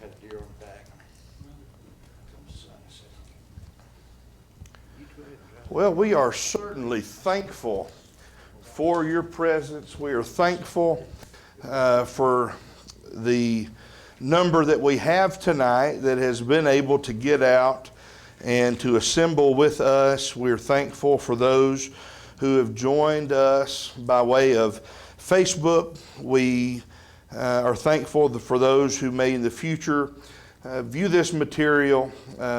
Had a deer on the back. Well, we are certainly thankful for your presence. We are thankful for the number that we have tonight that has been able to get out and to assemble with us. We're thankful for those who have joined us by way of Facebook. We are thankful for those who may in the future view this material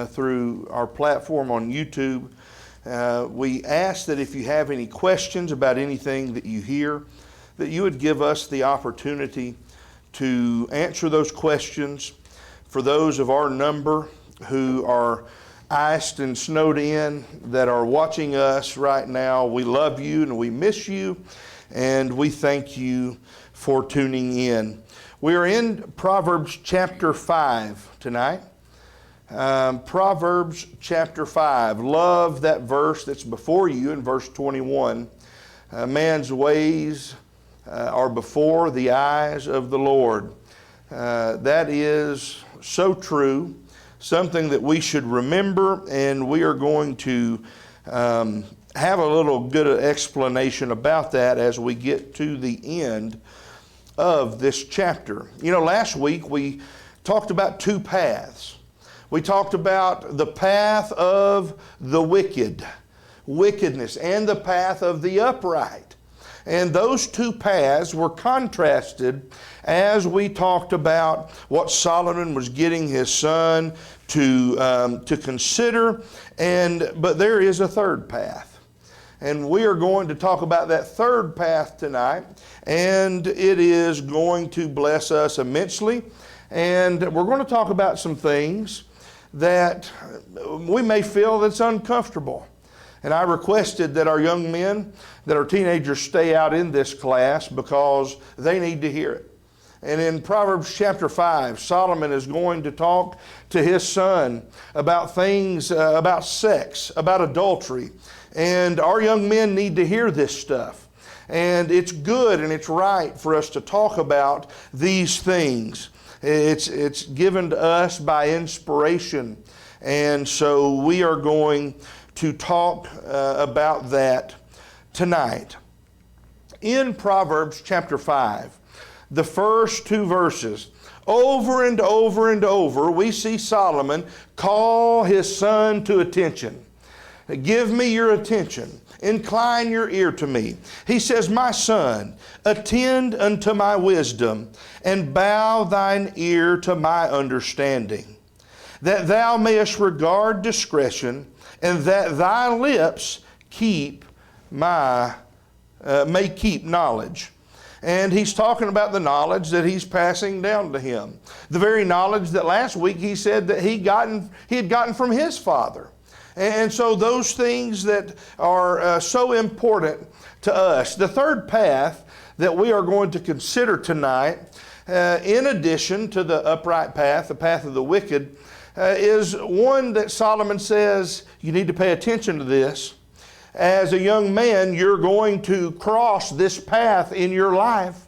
through our platform on YouTube. We ask that if you have any questions about anything that you hear, that you would give us the opportunity to answer those questions. For those of our number who are iced and snowed in that are watching us right now, we love you and we miss you, and we thank you for tuning in. We are in Proverbs chapter 5 tonight. Proverbs chapter 5. Love that verse that's before you in verse 21. Man's ways are before the eyes of the Lord. That is so true, something that we should remember, and we are going to have a little good explanation about that as we get to the end of this chapter. You know, last week we talked about two paths. We talked about the path of the wickedness, and the path of the upright. And those two paths were contrasted as we talked about what Solomon was getting his son to consider. But there is a third path. And we are going to talk about that third path tonight. And it is going to bless us immensely. And we're going to talk about some things that we may feel that's uncomfortable. And I requested that our young men, that our teenagers stay out in this class because they need to hear it. And in Proverbs chapter 5, Solomon is going to talk to his son about things, about sex, about adultery. And our young men need to hear this stuff. And it's good and it's right for us to talk about these things. It's given to us by inspiration. And so we are going to talk about that tonight. In Proverbs chapter 5, the first two verses, over and over and over, we see Solomon call his son to attention. Give me your attention. Incline your ear to me. He says, my son, attend unto my wisdom, and bow thine ear to my understanding, that thou mayest regard discretion, and that thy lips may keep knowledge. And he's talking about the knowledge that he's passing down to him. The very knowledge that last week he said that he had gotten from his father. And so those things that are so important to us. The third path that we are going to consider tonight, in addition to the upright path, the path of the wicked, is one that Solomon says you need to pay attention to this. As a young man, you're going to cross this path in your life.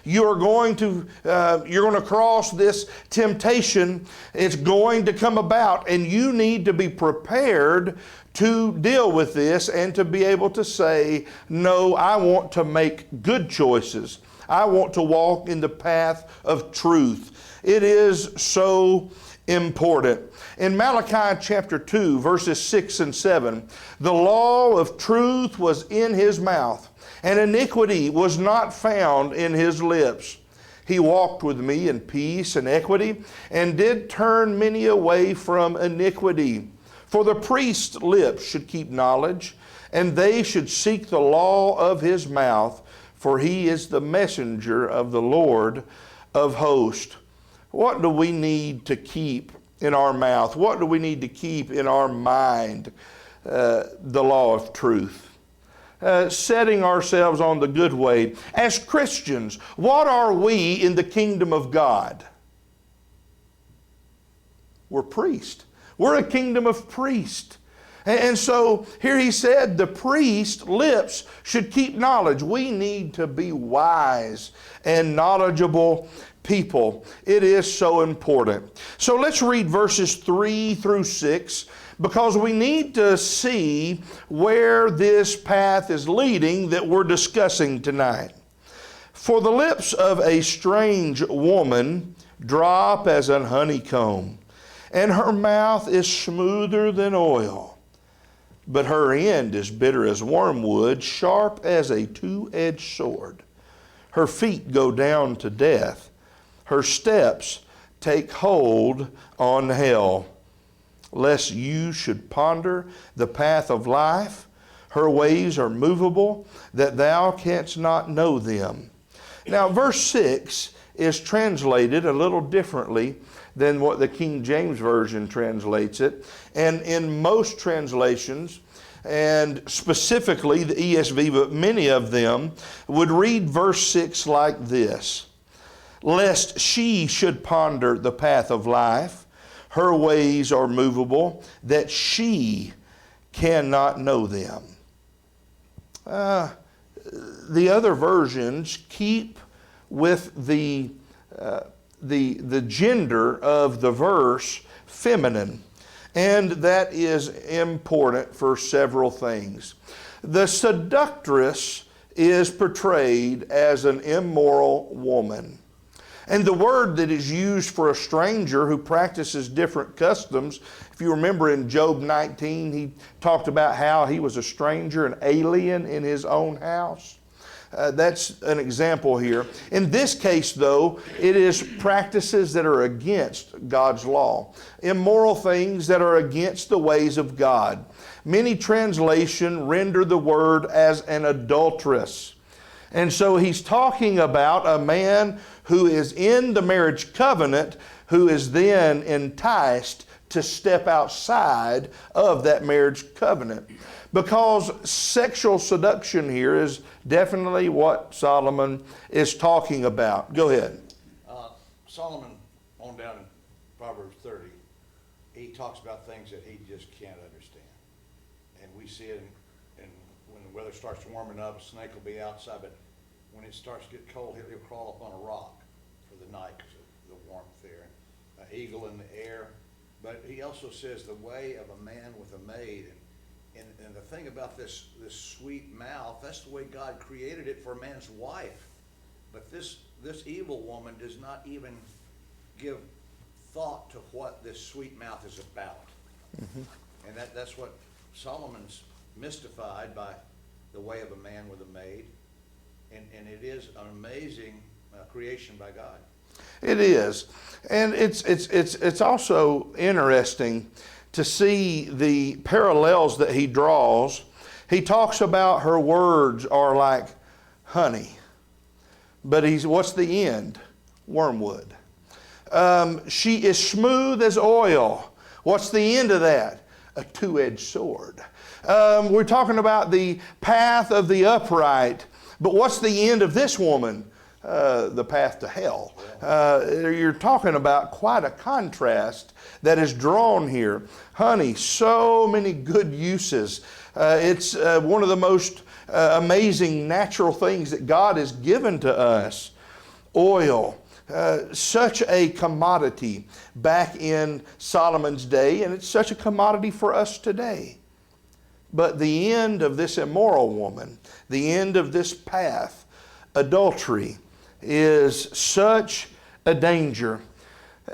You're going to cross this temptation. It's going to come about, and you need to be prepared to deal with this and to be able to say, no, I want to make good choices. I want to walk in the path of truth. It is so important. In Malachi chapter 2, verses 6 and 7, the law of truth was in his mouth, and iniquity was not found in his lips. He walked with me in peace and equity, and did turn many away from iniquity. For the priest's lips should keep knowledge, and they should seek the law of his mouth, for he is the messenger of the Lord of hosts. What do we need to keep in our mouth? What do we need to keep in our mind? The law of truth. Setting ourselves on the good way. As Christians, what are we in the kingdom of God? We're priests. We're a kingdom of priests. And so here he said the priest's lips should keep knowledge. We need to be wise and knowledgeable people. It is so important. So let's read verses 3 through 6, because we need to see where this path is leading that we're discussing tonight. For the lips of a strange woman drop as an honeycomb, and her mouth is smoother than oil. But her end is bitter as wormwood, sharp as a two-edged sword. Her feet go down to death. Her steps take hold on hell. Lest you should ponder the path of life, her ways are movable, that thou canst not know them. Now, verse 6 is translated a little differently than what the King James Version translates it. And in most translations, and specifically the ESV, but many of them, would read verse 6 like this: lest she should ponder the path of life, her ways are movable, that she cannot know them. The other versions keep with the gender of the verse feminine, and that is important for several things. The seductress is portrayed as an immoral woman. And the word that is used for a stranger who practices different customs, if you remember in Job 19, he talked about how he was a stranger, an alien in his own house. That's an example here. In this case, though, it is practices that are against God's law. Immoral things that are against the ways of God. Many translations render the word as an adulteress. And so he's talking about a man who is in the marriage covenant who is then enticed to step outside of that marriage covenant. Because sexual seduction here is definitely what Solomon is talking about. Go ahead. Solomon, on down in Proverbs 30, he talks about things that he just can't understand. And we see it in when the weather starts warming up, a snake will be outside, but when it starts to get cold, he'll crawl up on a rock for the night because of the warmth there. An eagle in the air. But he also says the way of a man with a maid. And the thing about this sweet mouth, that's the way God created it for a man's wife. But this evil woman does not even give thought to what this sweet mouth is about. Mm-hmm. And that's what Solomon's mystified by the way of a man with a maid. And it is an amazing creation by God. It is. And it's also interesting to see the parallels that he draws. He talks about her words are like honey. But what's the end? Wormwood. She is smooth as oil. What's the end of that? A two-edged sword. We're talking about the path of the upright. But what's the end of this woman? The path to hell. You're talking about quite a contrast that is drawn here. Honey, so many good uses. It's one of the most amazing natural things that God has given to us. Oil, such a commodity back in Solomon's day, and it's such a commodity for us today. But the end of this immoral woman, the end of this path, adultery, is such a danger.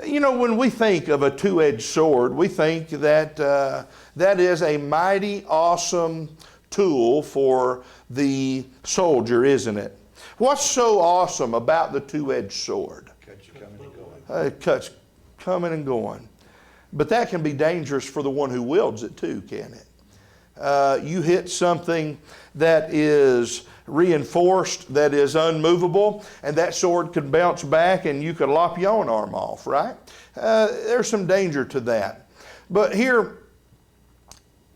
You know, when we think of a two-edged sword, we think that that is a mighty awesome tool for the soldier, isn't it? What's so awesome about the two-edged sword? Cuts you coming and going. It cuts coming and going. But that can be dangerous for the one who wields it too, can it? You hit something that is reinforced, that is unmovable, and that sword could bounce back and you could lop your own arm off, right? There's some danger to that. But here,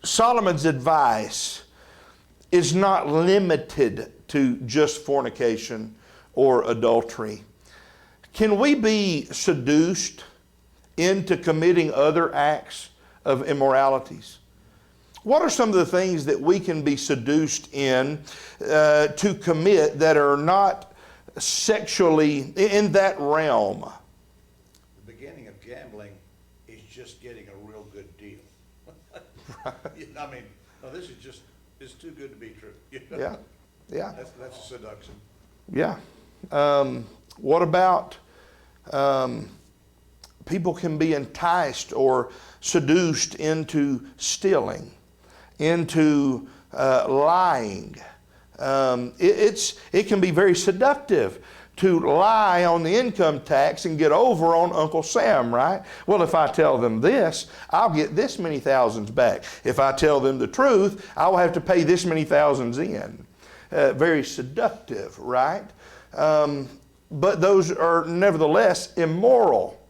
Solomon's advice is not limited to just fornication or adultery. Can we be seduced into committing other acts of immoralities? What are some of the things that we can be seduced in to commit that are not sexually in that realm? The beginning of gambling is just getting a real good deal. I mean, no, this is just, it's too good to be true. You know? Yeah, yeah. That's a seduction. Yeah. What about people can be enticed or seduced into stealing, into lying. It can be very seductive to lie on the income tax and get over on Uncle Sam, right? Well, if I tell them this, I'll get this many thousands back. If I tell them the truth, I will have to pay this many thousands in. Very seductive, right? But those are nevertheless immoral.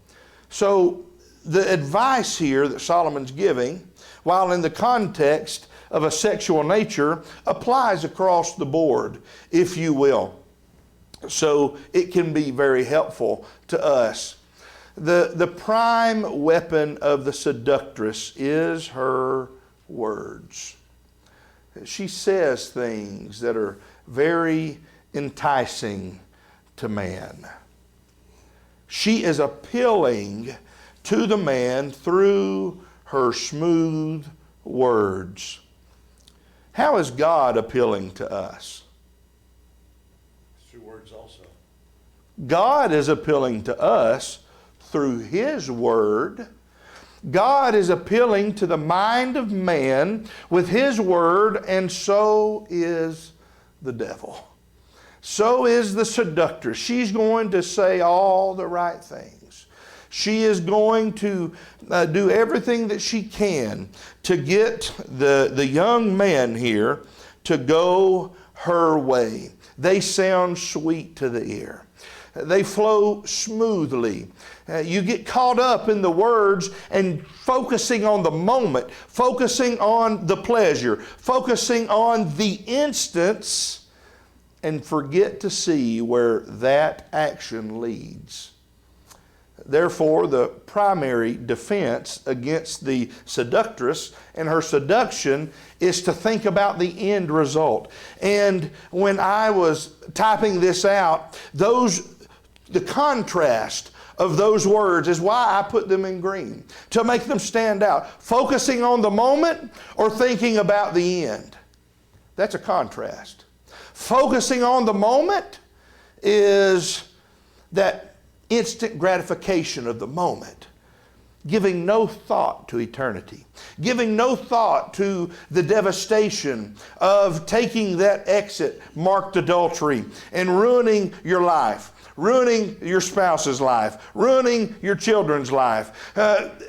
So the advice here that Solomon's giving, while in the context of a sexual nature, applies across the board, if you will. So it can be very helpful to us. The prime weapon of the seductress is her words. She says things that are very enticing to man. She is appealing to the man through her smooth words. How is God appealing to us? Through words also. God is appealing to us through His Word. God is appealing to the mind of man with His Word, and so is the devil. So is the seductress. She's going to say all the right things. She is going to do everything that she can to get the young man here to go her way. They sound sweet to the ear. They flow smoothly. You get caught up in the words and focusing on the moment, focusing on the pleasure, focusing on the instance, and forget to see where that action leads. Therefore, the primary defense against the seductress and her seduction is to think about the end result. And when I was typing this out, the contrast of those words is why I put them in green, to make them stand out. Focusing on the moment or thinking about the end. That's a contrast. Focusing on the moment is that instant gratification of the moment, giving no thought to eternity, giving no thought to the devastation of taking that exit marked adultery and ruining your life, ruining your spouse's life, ruining your children's life,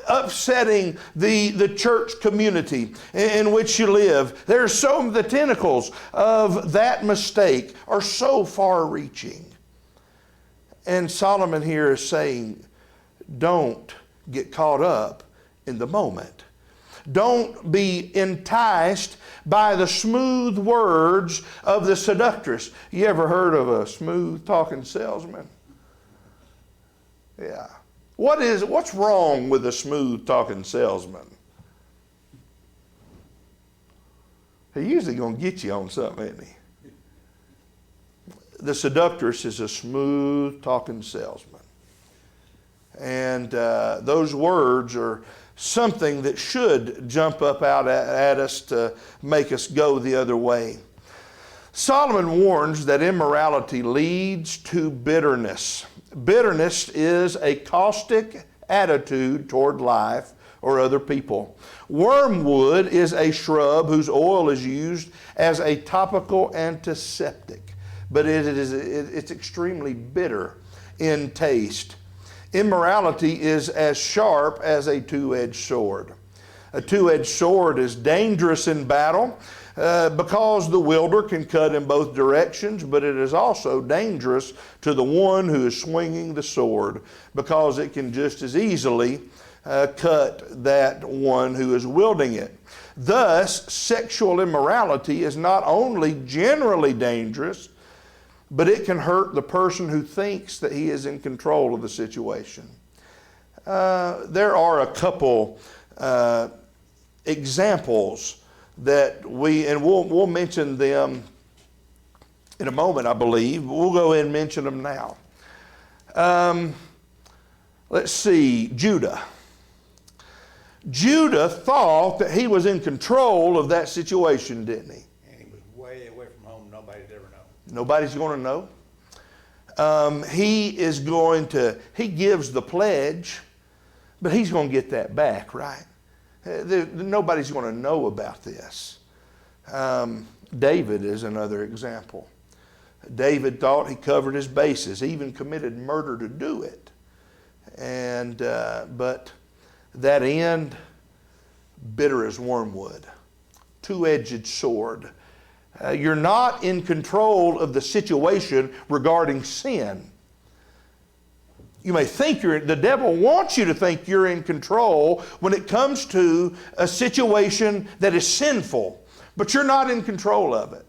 upsetting the church community in which you live. The tentacles of that mistake are so far-reaching. And Solomon here is saying, don't get caught up in the moment. Don't be enticed by the smooth words of the seductress. You ever heard of a smooth talking salesman? Yeah. What's wrong with a smooth talking salesman? He's usually going to get you on something, isn't he? The seductress is a smooth talking salesman. And those words are something that should jump up out at us to make us go the other way. Solomon warns that immorality leads to bitterness. Bitterness is a caustic attitude toward life or other people. Wormwood is a shrub whose oil is used as a topical antiseptic, but it's extremely bitter in taste. Immorality is as sharp as a two-edged sword. A two-edged sword is dangerous in battle because the wielder can cut in both directions, but it is also dangerous to the one who is swinging the sword because it can just as easily cut that one who is wielding it. Thus, sexual immorality is not only generally dangerous, but it can hurt the person who thinks that he is in control of the situation. There are a couple examples that we'll mention them in a moment, I believe. We'll go ahead and mention them now. Let's see, Judah. Judah thought that he was in control of that situation, didn't he? And he was way away from home. Nobody'd ever know. Nobody's going to know. He gives the pledge, but he's going to get that back, right? Nobody's going to know about this. David is another example. David thought he covered his bases, he even committed murder to do it. But that end, bitter as wormwood, two-edged sword. You're not in control of the situation regarding sin. You may think the devil wants you to think you're in control when it comes to a situation that is sinful, but you're not in control of it.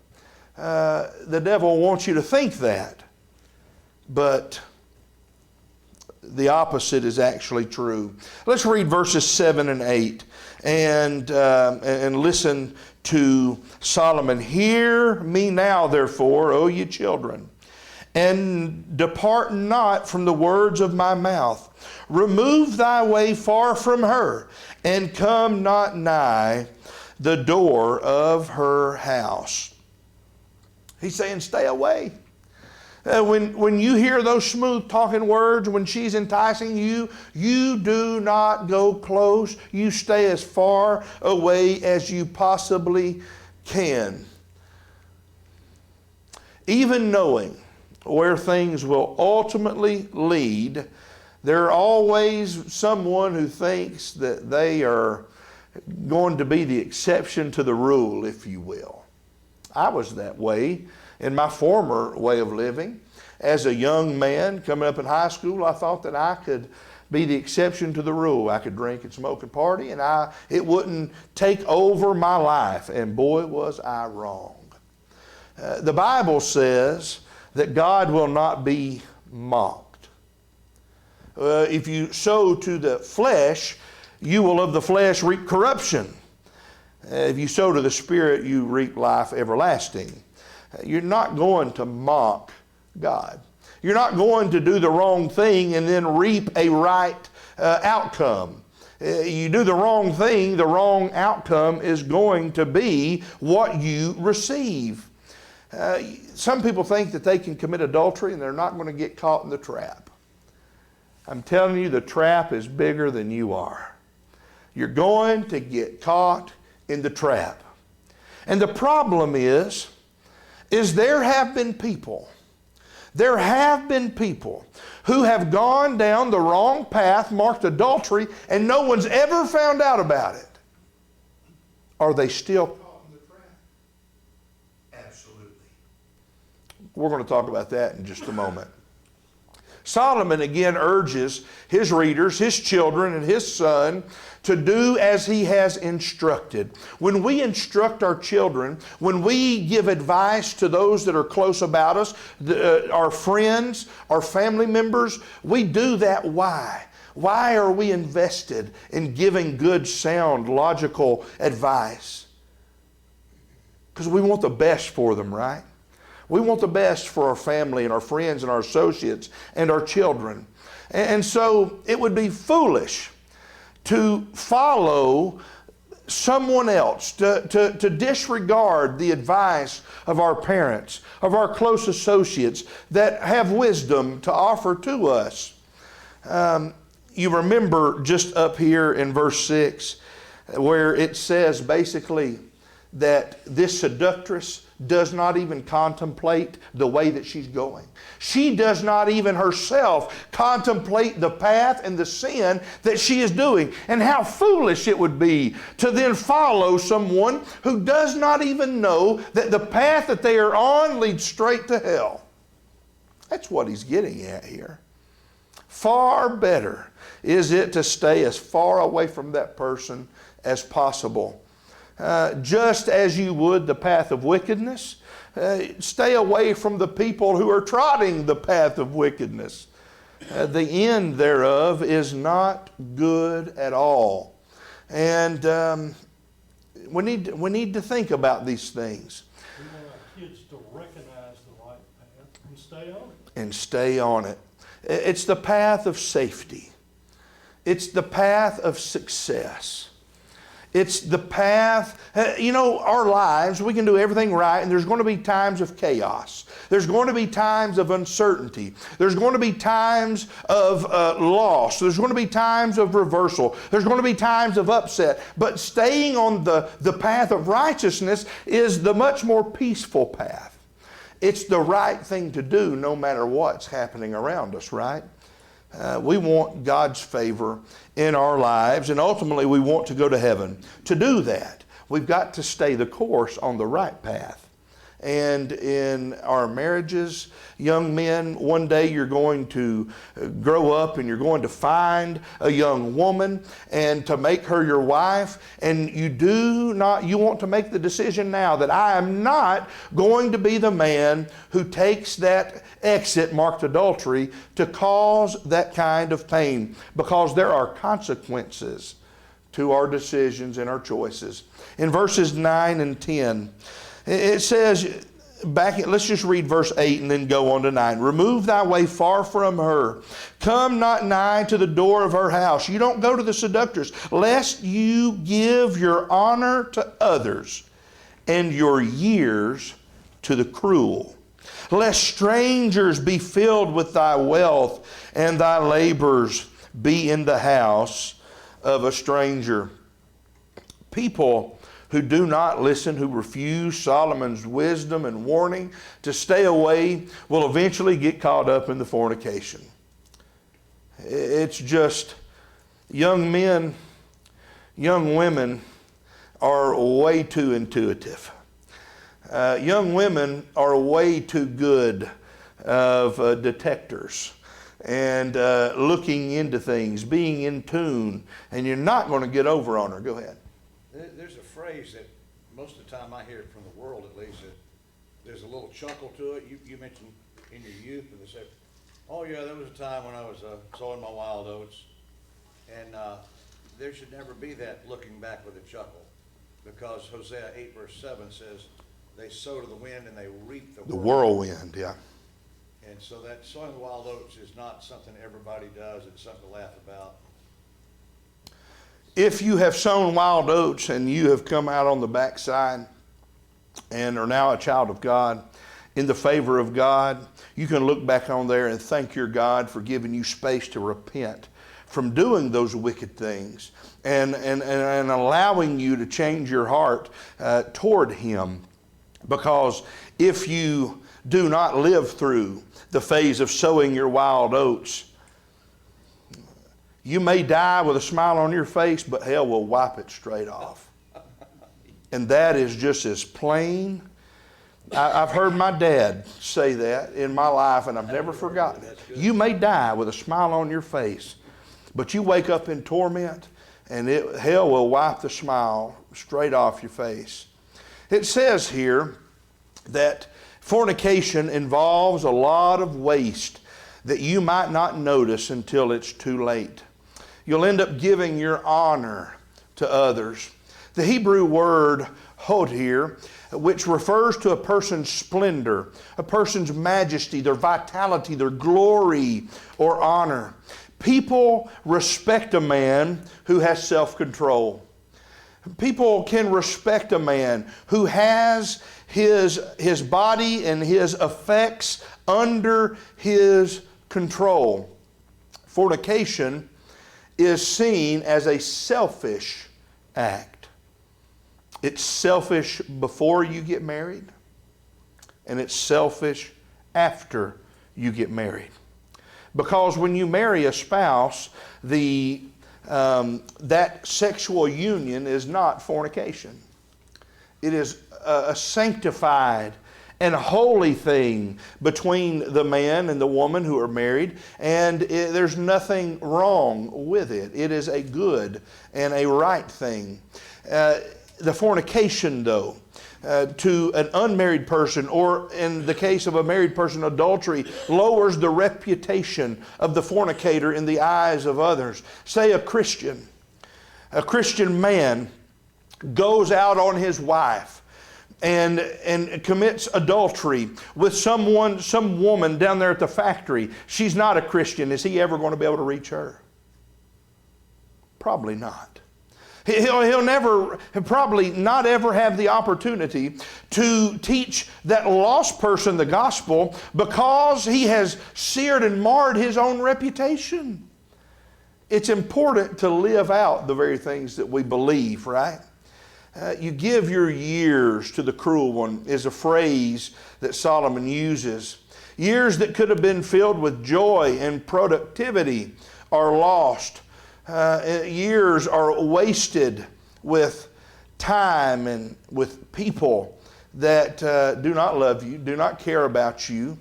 The devil wants you to think that, but the opposite is actually true. Let's read verses 7 and 8 and listen to Solomon. Hear me now, therefore, O ye children, and depart not from the words of my mouth. Remove thy way far from her, and come not nigh the door of her house. He's saying, stay away. When you hear those smooth talking words, when she's enticing you, you do not go close. You stay as far away as you possibly can. Even knowing where things will ultimately lead, there's always someone who thinks that they are going to be the exception to the rule, if you will. I was that way in my former way of living. As a young man coming up in high school, I thought that I could be the exception to the rule. I could drink and smoke and party, and it wouldn't take over my life. And boy, was I wrong. The Bible says that God will not be mocked. If you sow to the flesh, you will of the flesh reap corruption. If you sow to the Spirit, you reap life everlasting. You're not going to mock God. You're not going to do the wrong thing and then reap a right outcome. You do the wrong thing, the wrong outcome is going to be what you receive. Some people think that they can commit adultery and they're not going to get caught in the trap. I'm telling you, the trap is bigger than you are. You're going to get caught in the trap. And the problem is there have been people who have gone down the wrong path, marked adultery, and no one's ever found out about it. Are they still caught in the trap? Absolutely. We're going to talk about that in just a moment. Solomon again urges his readers, his children, and his son to do as he has instructed. When we instruct our children, when we give advice to those that are close about us, our friends, our family members, we do that why? Why are we invested in giving good, sound, logical advice? Because we want the best for them, right? We want the best for our family and our friends and our associates and our children. And so it would be foolish to follow someone else, to disregard the advice of our parents, of our close associates that have wisdom to offer to us. You remember just up here in verse 6 where it says basically that this seductress does not even contemplate the way that she's going. She does not even herself contemplate the path and the sin that she is doing. And how foolish it would be to then follow someone who does not even know that the path that they are on leads straight to hell. That's what he's getting at here. Far better is it to stay as far away from that person as possible. Just as you would the path of wickedness, stay away from the people who are trotting the path of wickedness. The end thereof is not good at all. And we need to think about these things. We want our kids to recognize the right path and stay on it. And stay on it. It's the path of safety. It's the path of success. It's the path, our lives, we can do everything right, and there's going to be times of chaos. There's going to be times of uncertainty. There's going to be times of loss. There's going to be times of reversal. There's going to be times of upset. But staying on the path of righteousness is the much more peaceful path. It's the right thing to do no matter what's happening around us, right? We want God's favor in our lives, and ultimately we want to go to heaven. To do that, we've got to stay the course on the right path. And in our marriages, young men, one day you're going to grow up and you're going to find a young woman and to make her your wife. And you want to make the decision now that I am not going to be the man who takes that exit marked adultery to cause that kind of pain, because there are consequences to our decisions and our choices. In verses 9 and 10, it says, let's just read verse 8 and then go on to 9. Remove thy way far from her. Come not nigh to the door of her house. You don't go to the seductress, lest you give your honor to others and your years to the cruel. Lest strangers be filled with thy wealth and thy labors be in the house of a stranger. People who do not listen, who refuse Solomon's wisdom and warning to stay away, will eventually get caught up in the fornication. It's just young men, young women are way too intuitive. Young women are way too good of detectors and looking into things, being in tune, and you're not going to get over on her. Go ahead. There's a phrase that most of the time I hear it from the world, at least, that there's a little chuckle to it. You mentioned in your youth, and they say, oh yeah, there was a time when I was sowing my wild oats. And there should never be that looking back with a chuckle, because Hosea 8 verse 7 says, they sow to the wind and they reap the whirlwind. Yeah. And so that sowing the wild oats is not something everybody does. It's something to laugh about. If you have sown wild oats and you have come out on the backside and are now a child of God, in the favor of God, you can look back on there and thank your God for giving you space to repent from doing those wicked things and allowing you to change your heart toward Him. Because if you do not live through the phase of sowing your wild oats, you may die with a smile on your face, but hell will wipe it straight off. And that is just as plain. I've heard my dad say that in my life, and I've never forgotten it. You may die with a smile on your face, but you wake up in torment, and hell will wipe the smile straight off your face. It says here that fornication involves a lot of waste that you might not notice until it's too late. You'll end up giving your honor to others. The Hebrew word hod here, which refers to a person's splendor, a person's majesty, their vitality, their glory or honor. People respect a man who has self-control. People can respect a man who has his body and his effects under his control. Fornication is seen as a selfish act. It's selfish before you get married, and it's selfish after you get married. Because when you marry a spouse, that sexual union is not fornication. It is a sanctified and holy thing between the man and the woman who are married, and there's nothing wrong with it. It is a good and a right thing. The fornication, though, to an unmarried person, or in the case of a married person, adultery, lowers the reputation of the fornicator in the eyes of others. Say a Christian man goes out on his wife and commits adultery with some woman down there at the factory, she's not a Christian, is he ever going to be able to reach her? Probably not. He'll never, probably not ever have the opportunity to teach that lost person the gospel because he has seared and marred his own reputation. It's important to live out the very things that we believe, right? You give your years to the cruel one is a phrase that Solomon uses. Years that could have been filled with joy and productivity are lost. Years are wasted with time and with people that do not love you, do not care about you.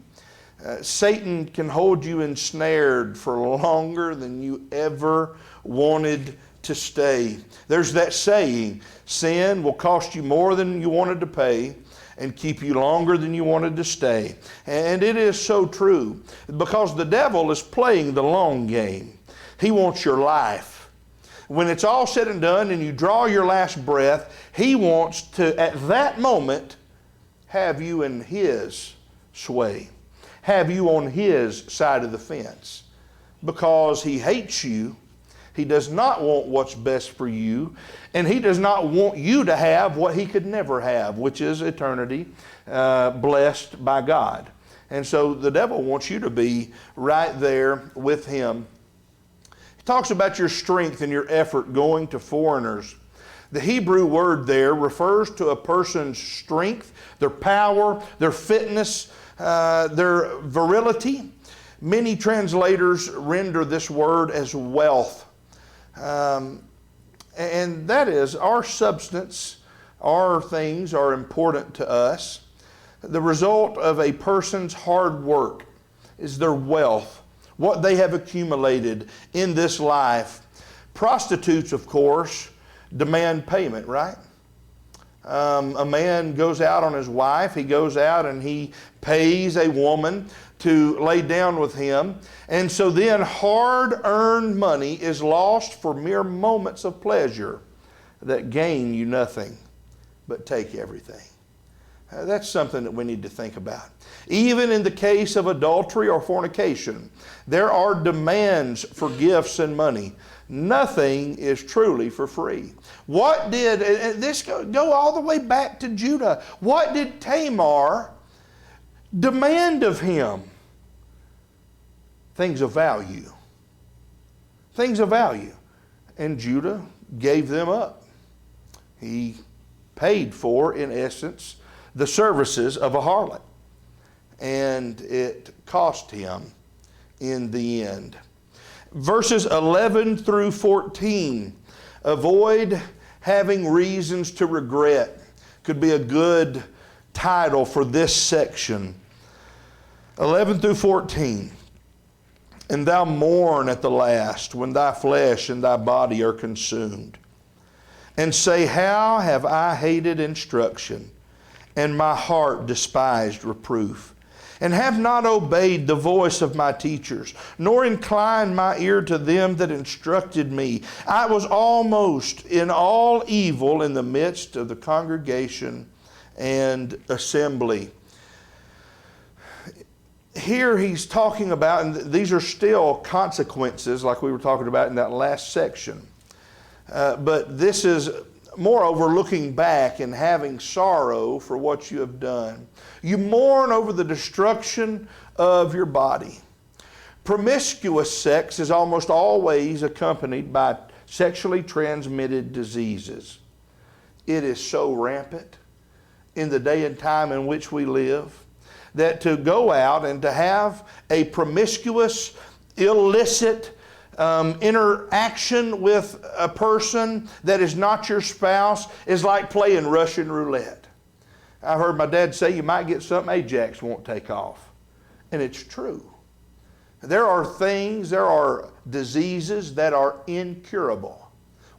Satan can hold you ensnared for longer than you ever wanted to stay. There's that saying, sin will cost you more than you wanted to pay and keep you longer than you wanted to stay. And it is so true, because the devil is playing the long game. He wants your life. When it's all said and done and you draw your last breath, he wants to, at that moment, have you in his sway, have you on his side of the fence, because he hates you. He does not want what's best for you, and he does not want you to have what he could never have, which is eternity blessed by God. And so the devil wants you to be right there with him. He talks about your strength and your effort going to foreigners. The Hebrew word there refers to a person's strength, their power, their fitness, their virility. Many translators render this word as wealth. And that is, our substance, our things are important to us. The result of a person's hard work is their wealth, what they have accumulated in this life. Prostitutes, of course, demand payment, right? A man goes out on his wife, he goes out and he pays a woman to lay down with him. And so then hard-earned money is lost for mere moments of pleasure that gain you nothing but take everything. That's something that we need to think about. Even in the case of adultery or fornication, there are demands for gifts and money. Nothing is truly for free. What did, and this go all the way back to Judah, what did Tamar demand of him? Things of value. Things of value. And Judah gave them up. He paid for, in essence, the services of a harlot. And it cost him in the end. Verses 11 through 14. Avoid having reasons to regret. Could be a good title for this section. 11 through 14. And thou mourn at the last, when thy flesh and thy body are consumed. And say, how have I hated instruction, and my heart despised reproof? And have not obeyed the voice of my teachers, nor inclined my ear to them that instructed me. I was almost in all evil in the midst of the congregation and assembly. Here he's talking about, and these are still consequences like we were talking about in that last section. But this is, moreover, looking back and having sorrow for what you have done. You mourn over the destruction of your body. Promiscuous sex is almost always accompanied by sexually transmitted diseases. It is so rampant in the day and time in which we live that to go out and to have a promiscuous, illicit interaction with a person that is not your spouse is like playing Russian roulette. I heard my dad say you might get something Ajax won't take off. And it's true. There are things, there are diseases that are incurable.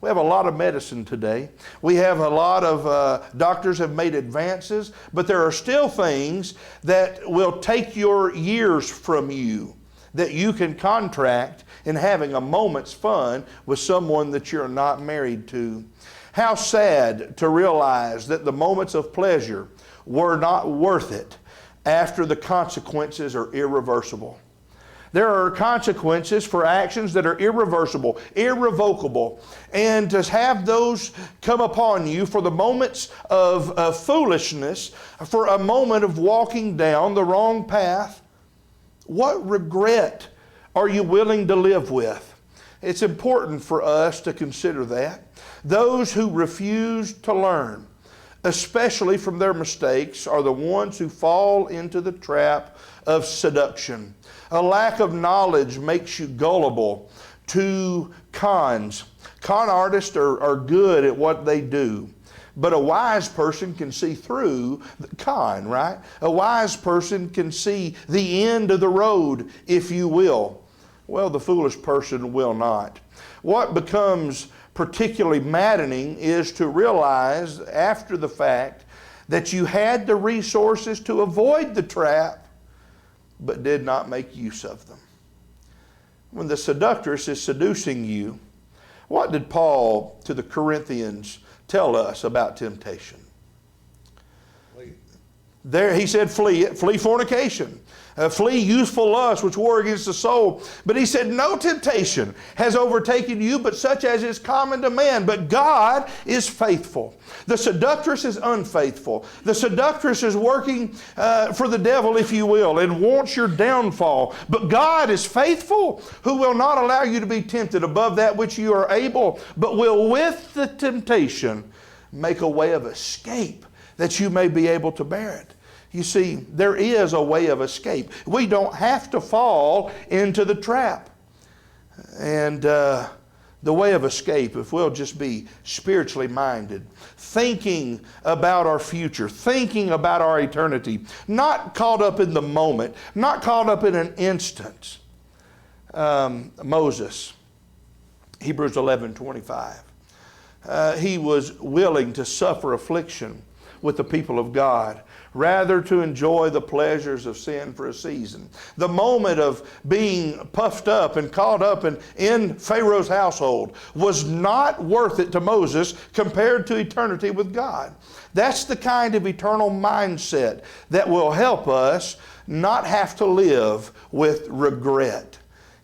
We have a lot of medicine today. We have a lot of doctors have made advances, but there are still things that will take your years from you that you can contract in having a moment's fun with someone that you're not married to. How sad to realize that the moments of pleasure were not worth it after the consequences are irreversible. There are consequences for actions that are irreversible, irrevocable. And to have those come upon you for the moments of foolishness, for a moment of walking down the wrong path, what regret are you willing to live with? It's important for us to consider that. Those who refuse to learn, especially from their mistakes, are the ones who fall into the trap of seduction. A lack of knowledge makes you gullible to cons. Con artists are good at what they do, but a wise person can see through the con, right? A wise person can see the end of the road, if you will. Well, the foolish person will not. What becomes particularly maddening is to realize after the fact that you had the resources to avoid the trap, but did not make use of them. When the seductress is seducing you, what did Paul to the Corinthians tell us about temptation? There he said, flee fornication. Flee youthful lust, which war against the soul. But he said, no temptation has overtaken you, but such as is common to man. But God is faithful. The seductress is unfaithful. The seductress is working for the devil, if you will, and wants your downfall. But God is faithful, who will not allow you to be tempted above that which you are able, but will with the temptation make a way of escape, that you may be able to bear it. You see, there is a way of escape. We don't have to fall into the trap. And the way of escape, if we'll just be spiritually minded, thinking about our future, thinking about our eternity, not caught up in the moment, not caught up in an instant. Moses, Hebrews 11:25. He was willing to suffer affliction with the people of God, rather to enjoy the pleasures of sin for a season. The moment of being puffed up and caught up in Pharaoh's household was not worth it to Moses compared to eternity with God. That's the kind of eternal mindset that will help us not have to live with regret.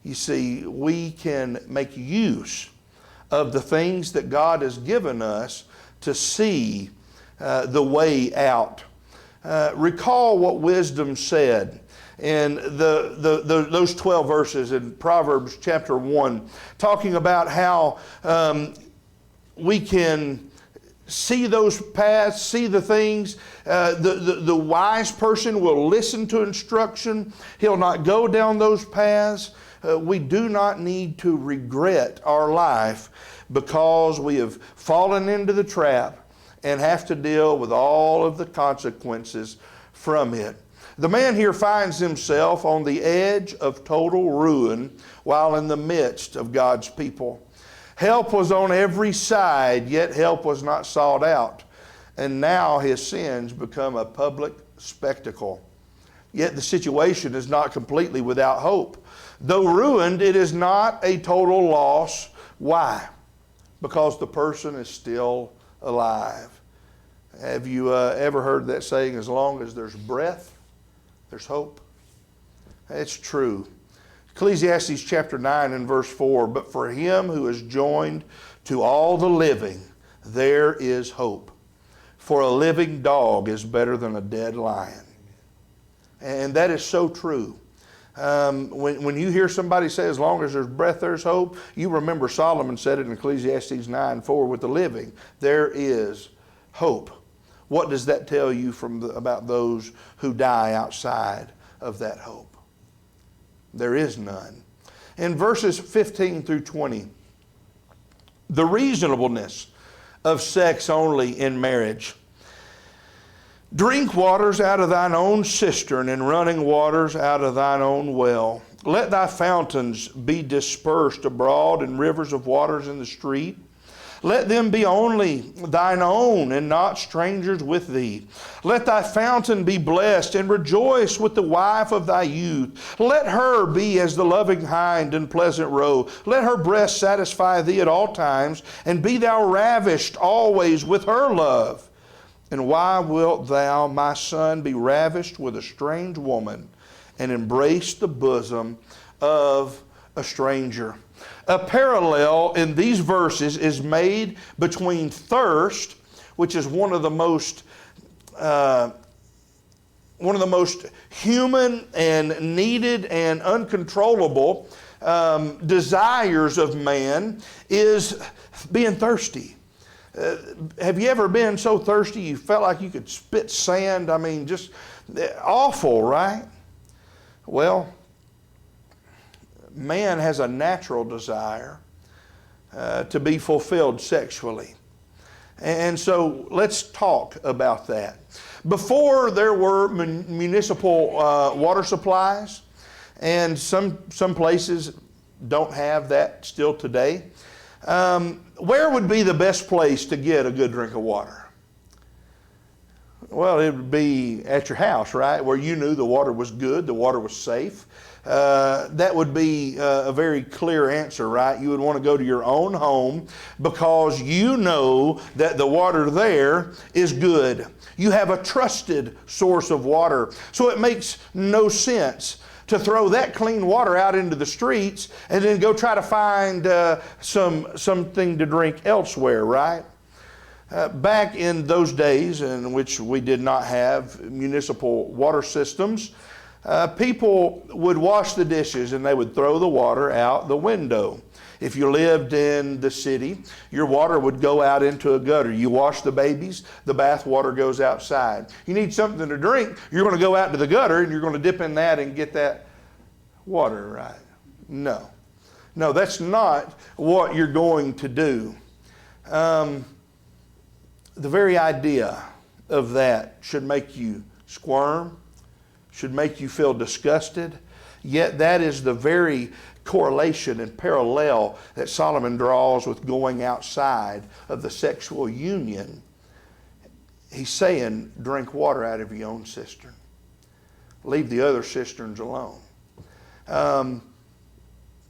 You see, we can make use of the things that God has given us to see the way out. Recall what wisdom said in those 12 verses in Proverbs chapter 1, talking about how we can see those paths, see the things. The wise person will listen to instruction. He'll not go down those paths. We do not need to regret our life because we have fallen into the trap and have to deal with all of the consequences from it. The man here finds himself on the edge of total ruin while in the midst of God's people. Help was on every side, yet help was not sought out. And now his sins become a public spectacle. Yet the situation is not completely without hope. Though ruined, it is not a total loss. Why? Because the person is still alive. Have you ever heard that saying, as long as there's breath, there's hope? It's true. Ecclesiastes chapter 9 and verse 4, but for him who is joined to all the living, there is hope. For a living dog is better than a dead lion. And that is so true. When you hear somebody say, as long as there's breath, there's hope, you remember Solomon said it in Ecclesiastes 9:4, with the living, there is hope. What does that tell you about those who die outside of that hope? There is none. In verses 15 through 20, the reasonableness of sex only in marriage. Drink waters out of thine own cistern, and running waters out of thine own well. Let thy fountains be dispersed abroad, and rivers of waters in the street. Let them be only thine own and not strangers with thee. Let thy fountain be blessed, and rejoice with the wife of thy youth. Let her be as the loving hind and pleasant roe. Let her breast satisfy thee at all times, and be thou ravished always with her love. And why wilt thou, my son, be ravished with a strange woman, and embrace the bosom of a stranger? A parallel in these verses is made between thirst, which is one of the most human and needed and uncontrollable desires of man, is being thirsty. Have you ever been so thirsty you felt like you could spit sand? I mean, just awful, right? Well, man has a natural desire to be fulfilled sexually. And so let's talk about that. Before there were municipal water supplies, and some places don't have that still today, where would be the best place to get a good drink of water? Well, it would be at your house, right? Where you knew the water was good, the water was safe. That would be a very clear answer, right? You would want to go to your own home because you know that the water there is good. You have a trusted source of water. So it makes no sense to throw that clean water out into the streets and then go try to find something to drink elsewhere, right? Back in those days in which we did not have municipal water systems, people would wash the dishes and they would throw the water out the window. If you lived in the city, your water would go out into a gutter. You wash the babies, the bath water goes outside. You need something to drink, you're going to go out to the gutter and you're going to dip in that and get that water, right? No, that's not what you're going to do. The very idea of that should make you squirm, should make you feel disgusted. Yet that is the very correlation and parallel that Solomon draws with going outside of the sexual union. He's saying, drink water out of your own cistern. Leave the other cisterns alone.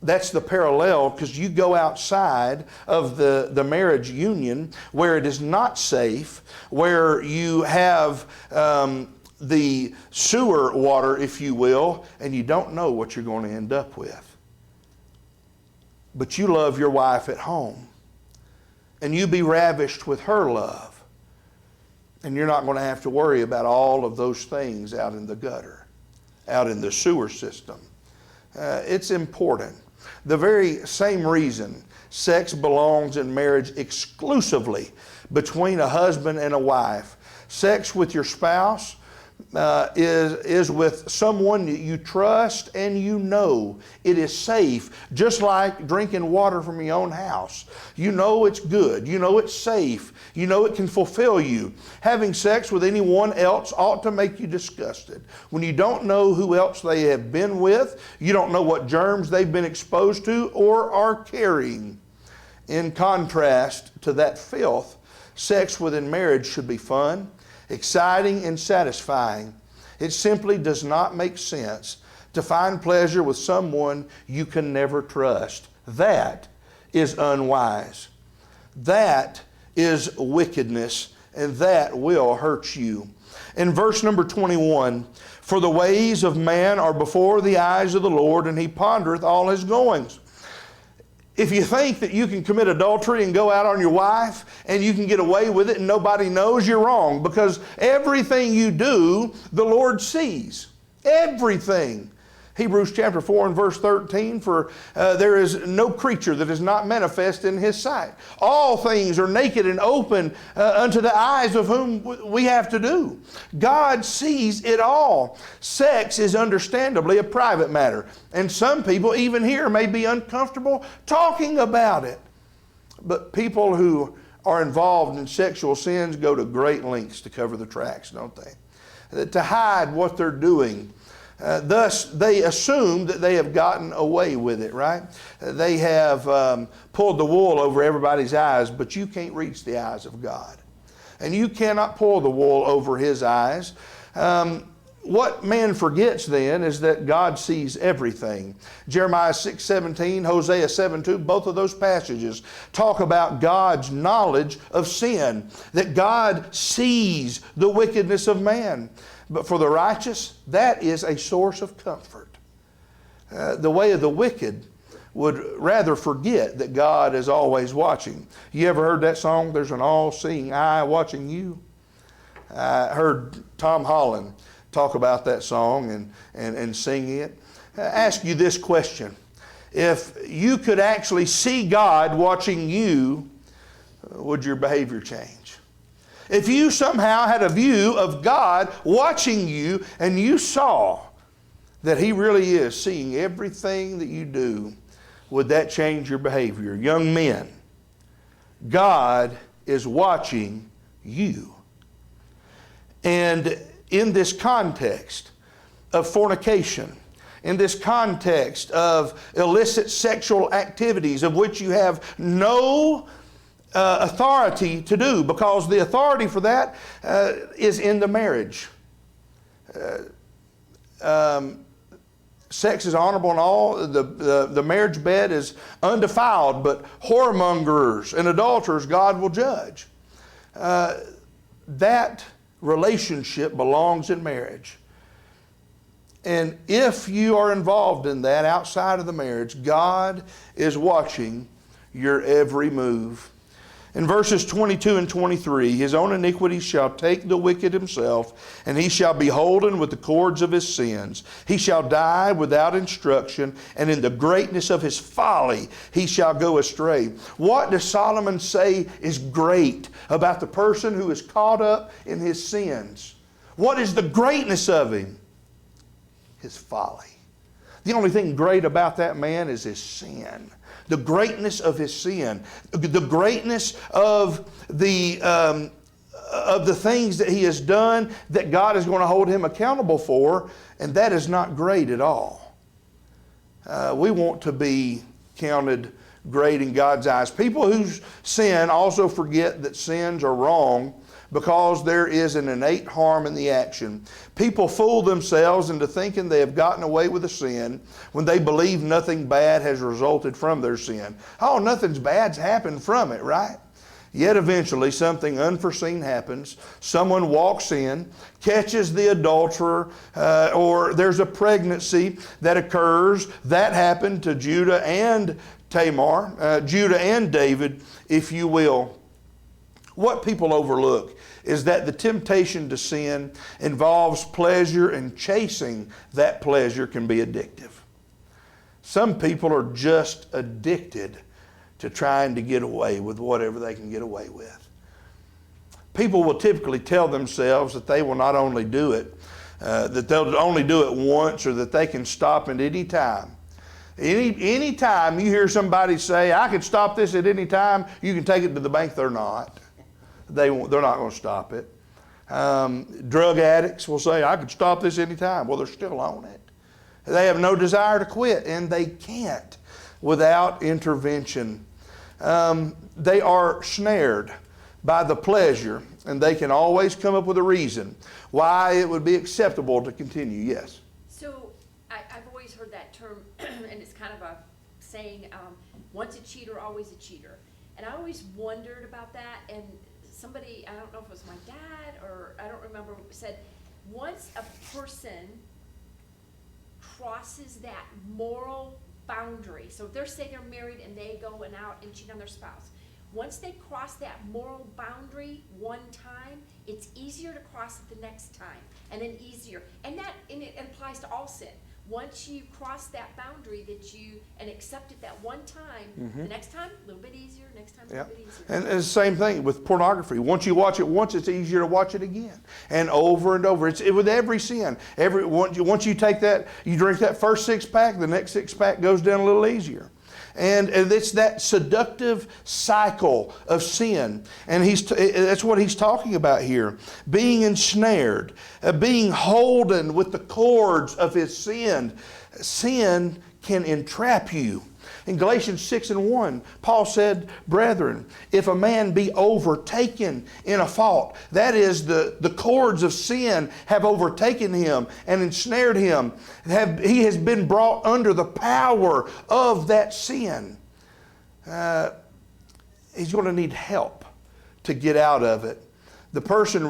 That's the parallel, because you go outside of the marriage union where it is not safe, where you have the sewer water, if you will, and you don't know what you're going to end up with. But you love your wife at home, and you be ravished with her love, and you're not going to have to worry about all of those things out in the gutter, out in the sewer system. It's important. The very same reason sex belongs in marriage exclusively between a husband and a wife. Sex with your spouse is with someone that you trust and you know it is safe, just like drinking water from your own house. You know it's good, you know it's safe, you know it can fulfill you. Having sex with anyone else ought to make you disgusted. When you don't know who else they have been with, you don't know what germs they've been exposed to or are carrying. In contrast to that filth, sex within marriage should be fun, exciting, and satisfying. It simply does not make sense to find pleasure with someone you can never trust. That is unwise. That is wickedness, and that will hurt you. In verse number 21, for the ways of man are before the eyes of the Lord, and he pondereth all his goings. If you think that you can commit adultery and go out on your wife and you can get away with it and nobody knows, you're wrong, because everything you do, the Lord sees. Everything. Hebrews chapter 4 and verse 13, for there is no creature that is not manifest in his sight. All things are naked and open unto the eyes of whom we have to do. God sees it all. Sex is understandably a private matter, and some people even here may be uncomfortable talking about it. But people who are involved in sexual sins go to great lengths to cover their tracks, don't they? To hide what they're doing. Thus, they assume that they have gotten away with it, right? They have pulled the wool over everybody's eyes, but you can't reach the eyes of God. And you cannot pull the wool over His eyes. What man forgets then is that God sees everything. Jeremiah 6:17, Hosea 7:2, both of those passages talk about God's knowledge of sin, that God sees the wickedness of man. But for the righteous, that is a source of comfort. The way of the wicked would rather forget that God is always watching. You ever heard that song, "There's an all-seeing eye watching you"? I heard Tom Holland talk about that song and sing it. Ask you this question. If you could actually see God watching you, would your behavior change? If you somehow had a view of God watching you and you saw that He really is seeing everything that you do, would that change your behavior? Young men, God is watching you. And in this context of fornication, in this context of illicit sexual activities of which you have no authority to do, because the authority for that is in the marriage. Sex is honorable and all. The marriage bed is undefiled, but whoremongers and adulterers God will judge. That relationship belongs in marriage. And if you are involved in that outside of the marriage, God is watching your every move. In verses 22 and 23, his own iniquities shall take the wicked himself, and he shall be holden with the cords of his sins. He shall die without instruction, and in the greatness of his folly he shall go astray. What does Solomon say is great about the person who is caught up in his sins? What is the greatness of him? His folly. The only thing great about that man is his sin. The greatness of his sin, the greatness of the things that he has done that God is going to hold him accountable for, and that is not great at all. We want to be counted great in God's eyes. People who sin also forget that sins are wrong because there is an innate harm in the action. People fool themselves into thinking they have gotten away with a sin when they believe nothing bad has resulted from their sin. Oh, nothing's bad's happened from it, right? Yet eventually something unforeseen happens. Someone walks in, catches the adulterer, or there's a pregnancy that occurs. That happened to Judah and Tamar, Judah and David, if you will. What people overlook is that the temptation to sin involves pleasure, and chasing that pleasure can be addictive. Some people are just addicted to trying to get away with whatever they can get away with. People will typically tell themselves that they will not only do it, that they'll only do it once, or that they can stop at any time. Any time you hear somebody say, "I can stop this at any time," you can take it to the bank. They're not. They're not going to stop it. Drug addicts will say, "I could stop this anytime." Well, they're still on it. They have no desire to quit, and they can't without intervention. They are snared by the pleasure, and they can always come up with a reason why it would be acceptable to continue. Yes? So I've always heard that term, and it's kind of a saying, once a cheater, always a cheater. And I always wondered about that, and somebody, I don't know if it was my dad or I don't remember, said once a person crosses that moral boundary, so if they're married and they go out and cheat on their spouse, once they cross that moral boundary one time, it's easier to cross it the next time, and then easier. And it applies to all sin. Once you cross that boundary and accept it that one time, the next time, a little bit easier, next time, a little bit easier. And it's the same thing with pornography. Once you watch it once, it's easier to watch it again. And over and over. It's with every sin. Once you take that, you drink that first six-pack, the next six-pack goes down a little easier. And it's that seductive cycle of sin. And that's what he's talking about here. Being ensnared, being holden with the cords of his sin. Sin can entrap you. In Galatians 6:1, Paul said, brethren, if a man be overtaken in a fault, that is, the cords of sin have overtaken him and ensnared him. He has been brought under the power of that sin. He's going to need help to get out of it. The person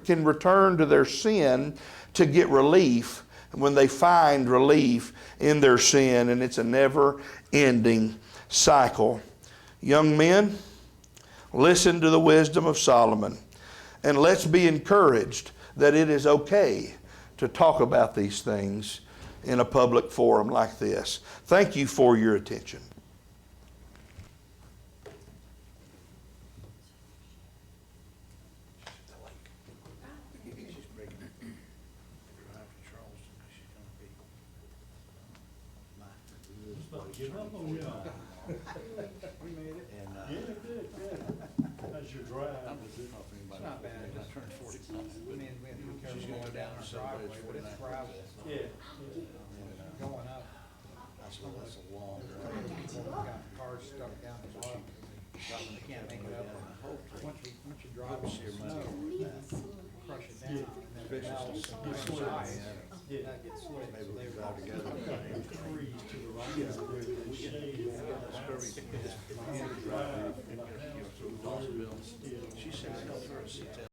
can return to their sin to get relief when they find relief in their sin, and it's a never-ending cycle. Young men, listen to the wisdom of Solomon, and let's be encouraged that it is okay to talk about these things in a public forum like this. Thank you for your attention. She's breaking it. Drive to Charleston, 'cause she's gonna be Just about to give up on you. We made it. and, Yeah, good. How's your drive? It's not bad, I just turned 45. We had to be careful going down our driveway, but it's gravel, so Yeah. going up. I said, well, that's a long drive. People have got cars stuck down the bottom, they can't make it up. Once you drive Hope she it, reminds snow, me of that. crush it down, and then it melts, Vicious. and then it Yeah. Yeah. that gets slick. Maybe So we they drive together. Trees to the right, there's shade. She said, tell her,